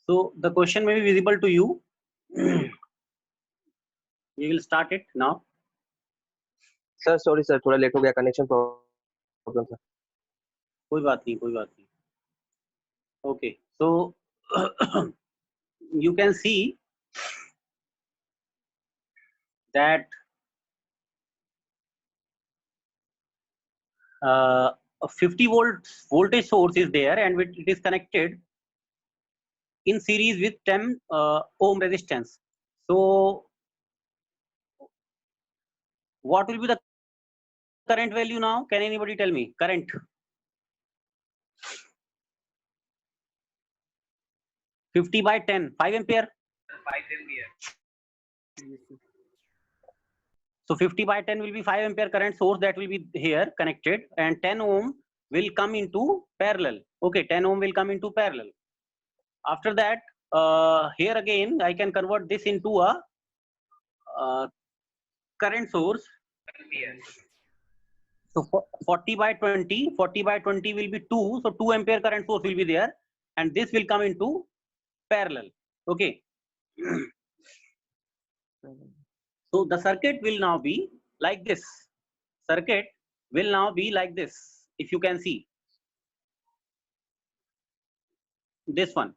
So the question may be visible to you. We will start it now. Sir sorry sir, थोड़ा late हो गया, connection problem था। कोई बात नहीं, कोई बात नहीं। Okay, so you can see that a 50 volts voltage source is there, and it is connected in series with 10 ohm resistance. So what will be the current value now? Can anybody tell me current? 50 by 10, 5 ampere. 5 ampere. So 50 by 10 will be 5 ampere current source that will be here connected, and 10 ohm will come into parallel. Okay, 10 ohm will come into parallel. After that, here again I can convert this into a current source. So 40 by 20 will be 2, so 2 ampere current source will be there, and this will come into parallel. Okay. So the circuit will now be like this. Circuit will now be like this. If you can see this one.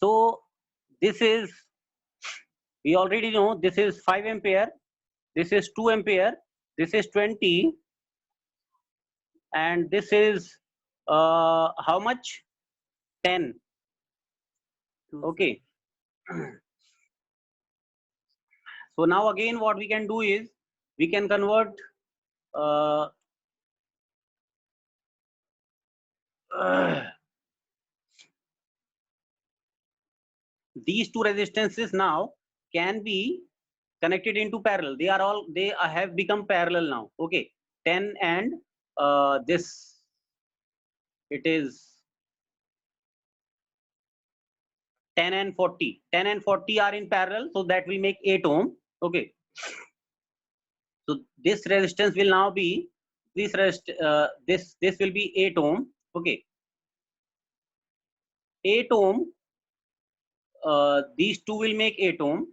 So this is, we already know, this is 5 ampere, this is 2 ampere, this is 20, and this is how much? 10. Okay. So now again what we can do is we can convert these two resistances now can be connected into parallel. They have become parallel now. Okay, 10 and this, it is 10 and 40. 10 and 40 are in parallel, so that will make 8 ohm. Okay, so this resistance will now be this will be 8 ohm. Okay, 8 ohm. These two will make 8 ohm,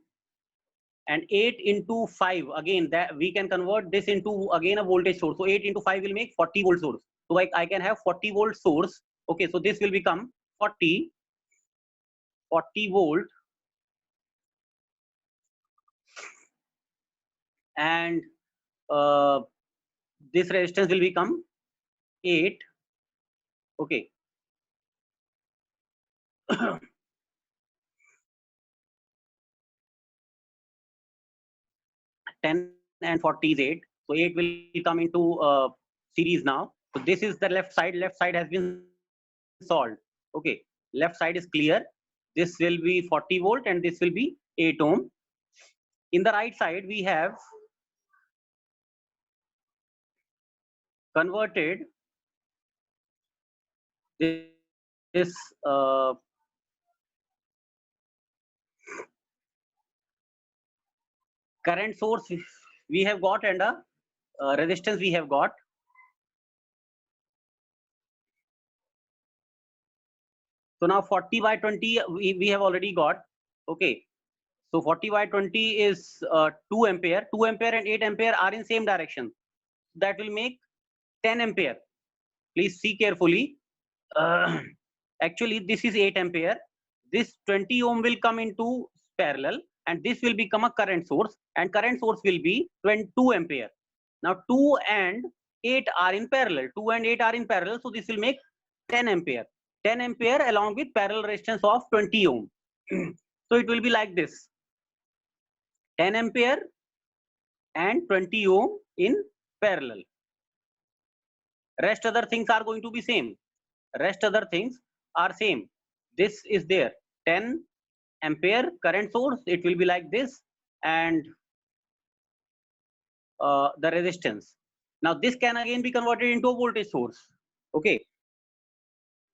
and 8 into 5, again that we can convert this into again a voltage source. So 8 into 5 will make 40 volt source. So I can have 40 volt source. Okay, so this will become 40 volt, and this resistance will become 8. Okay. 10 and 40 is 8, so 8 will come into series now. So this is the left side. Left side has been solved. Okay, left side is clear. This will be 40 volt and this will be 8 ohm. In the right side we have converted this current source we have got, and a resistance we have got. So now 40 by 20 we have already got. Okay, so 40 by 20 is 2 ampere. 2 ampere and 8 ampere are in same direction. That will make 10 ampere. Please see carefully. Actually this is 8 ampere. This 20 ohm will come into parallel, and this will become a current source, and current source will be 22 ampere. Now 2 and 8 are in parallel. 2 and 8 are in parallel, so this will make 10 ampere. 10 ampere along with parallel resistance of 20 ohm. So it will be like this: 10 ampere and 20 ohm in parallel. Rest other things are going to be same. Rest other things are same. This is there, 10 ampere current source, it will be like this, and the resistance. Now this can again be converted into a voltage source. Okay,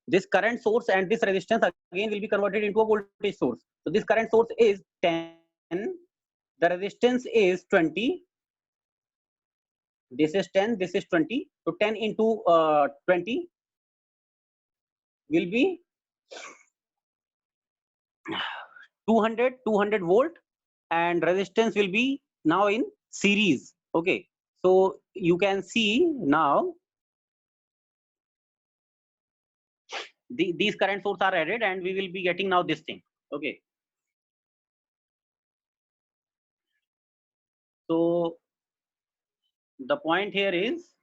this current source and this resistance again will be converted into a voltage source. So this current source is 10, the resistance is 20, This is 10, this is 20. So 10 into 20 will be 200 volt, and resistance will be now in series. Okay, so you can see now these current sources are added, and we will be getting now this thing. Okay, so the point here is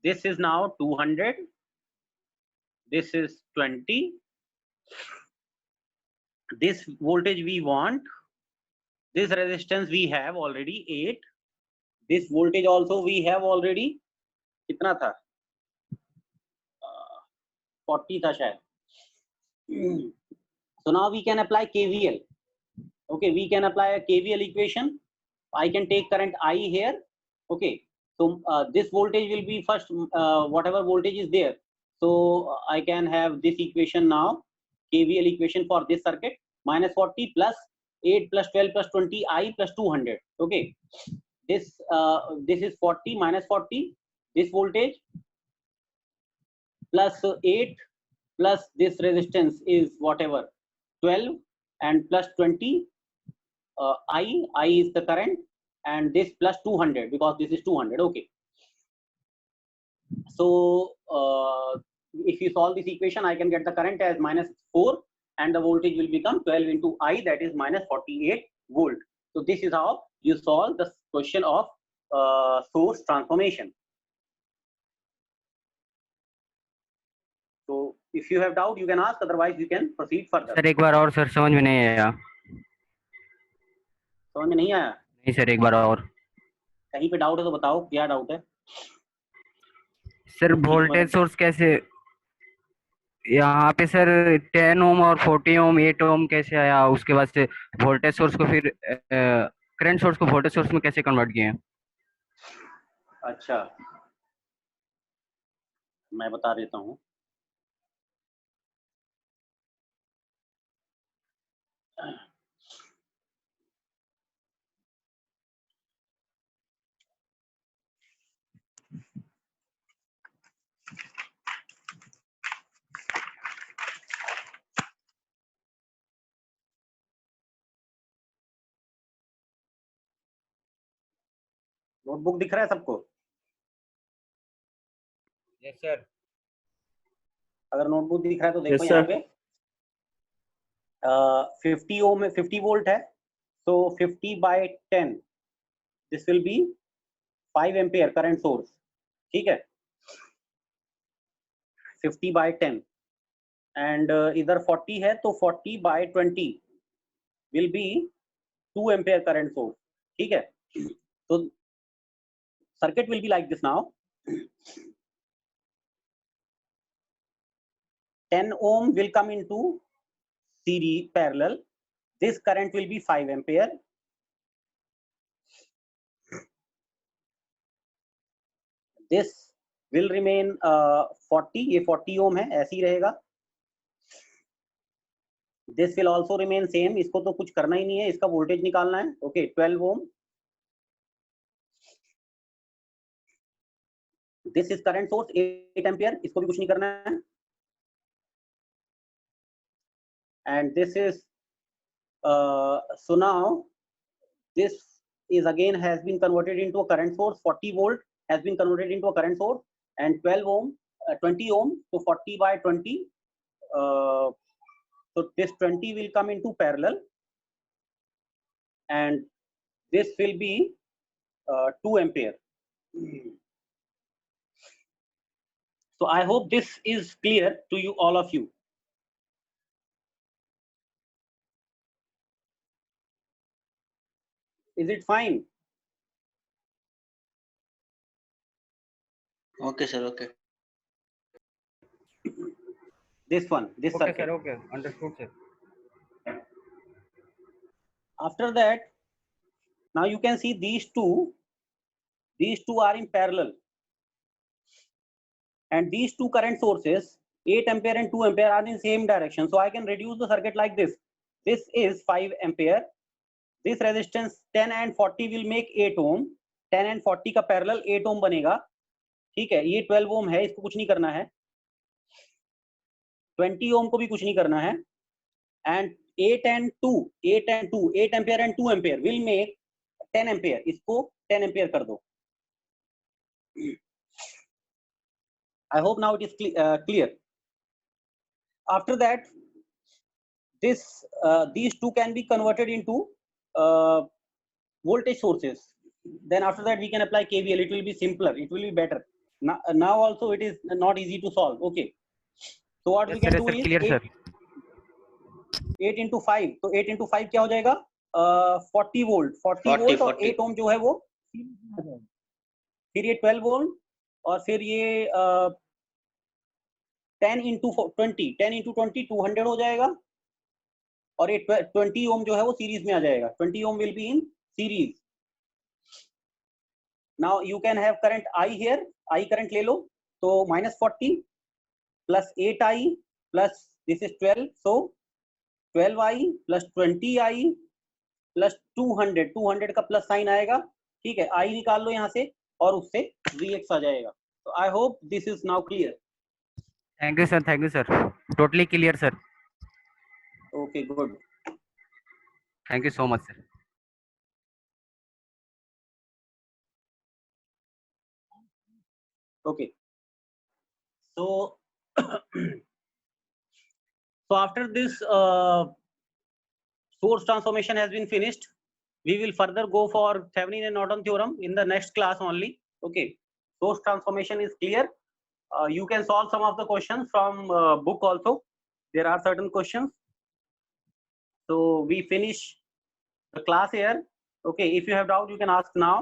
this is now 200, this is 20, this voltage we want, this resistance we have already 8, this voltage also we have already कितना था 40 था शायद. So now we can apply KVL. Okay, we can apply a KVL equation. I can take current I here. Okay, so this voltage will be first whatever voltage is there. So I can have this equation now, KVL equation for this circuit, minus 40 plus 8 plus 12 plus 20 I plus 200. Okay, this is 40 minus 40, this voltage plus 8 plus this resistance is whatever 12 and plus 20 I is the current, and this plus 200 because this is 200. Okay, so if you solve this equation, I can get the current as minus 4 and the voltage will become 12 into I, that is minus 48 volt. So this is how you solve the question of source transformation. So if you have doubt, you can ask, otherwise you can proceed further. Sir एक बार और sir समझ में नहीं आया. समझ में नहीं आया? नहीं सर एक बार और. कहीं पे डाउट है तो बताओ, क्या डाउट है? सर वोल्टेज सोर्स कैसे यहाँ पे सर 10 ओम और 40 ओम 8 ओम कैसे आया, उसके बाद से वोल्टेज सोर्स को फिर करंट सोर्स को वोल्टेज सोर्स में कैसे कन्वर्ट किए? अच्छा, मैं बता देता हूँ. नोटबुक दिख रहा है सबको? Yes sir. अगर नोटबुक दिख रहा है तो देखो यहाँ पे 50 ओम में 50 वोल्ट है, so 50 by 10 this will be 5 ampere current source. ठीक है, 50 by 10 एंड इधर 40 है तो 40 by 20 will be 2 ampere current source. ठीक है, तो circuit will be like this now. 10 ohm will come into series parallel. This current will be 5 ampere. This will remain 40. ये 40 ohm है, ऐसे ही रहेगा. This will also remain same. इसको तो कुछ करना ही नहीं है, इसका वोल्टेज निकालना है. Okay, 12 ohm. This is current source 8 ampere. इसको भी कुछ नहीं करना है. And this is so now this is again has been converted into a current source. 40 volt has been converted into a current source, and 12 ohm 20 ohm, so 40 by 20, so this 20 will come into parallel, and this will be 2 ampere. So I hope this is clear to you, all of you. Is it fine? Okay, sir. Okay. This one, this Okay circuit. sir, okay, understood sir. After that, now you can see these two are in parallel, and these two current sources 8 ampere and 2 ampere are in same direction. So I can reduce the circuit like this. This is 5 ampere. This resistance 10 and 40 will make 8 ohm, 10 and 40 का parallel 8 ओम बनेगा, ठीक है। ये 12 ओम है, इसको कुछ नहीं करना है। 20 ओम को भी कुछ नहीं करना है। And 8 and 2 8 ampere and 2 ampere will make 10 ampere, इसको 10 एम्पियर कर दो। I hope now it is clear. After that, these two can be converted into voltage sources. Then after that we can apply KVL. It will be simpler, it will be better. Now also it is not easy to solve. Okay, so what we can do is clear sir. 8 into 5, तो 8 into 5 क्या हो जाएगा? 40 volt, 40 volt और 8 ओम जो है वो, फिर ये 12 वोल्ट और फिर ये 10 into 20 200 हो जाएगा, और ये 20 ओम जो है वो सीरीज में आ जाएगा। 20 ohm will be in series. Now you can have current I here, I current ले लो, तो -40 plus 8I plus this is 12, so 12I plus 20I plus 200 का प्लस साइन आएगा, ठीक है। I निकाल लो यहाँ से और उससे Vx आ जाएगा। तो I hope this is now clear. Thank you sir, totally clear sir. Okay good, thank you so much sir. okay, so so after this source transformation has been finished, we will further go for Thevenin and Norton theorem in the next class only. Okay, source transformation is clear. You can solve some of the questions from book also. There are certain questions. So we finish the class here. Okay, if you have doubt you can ask now.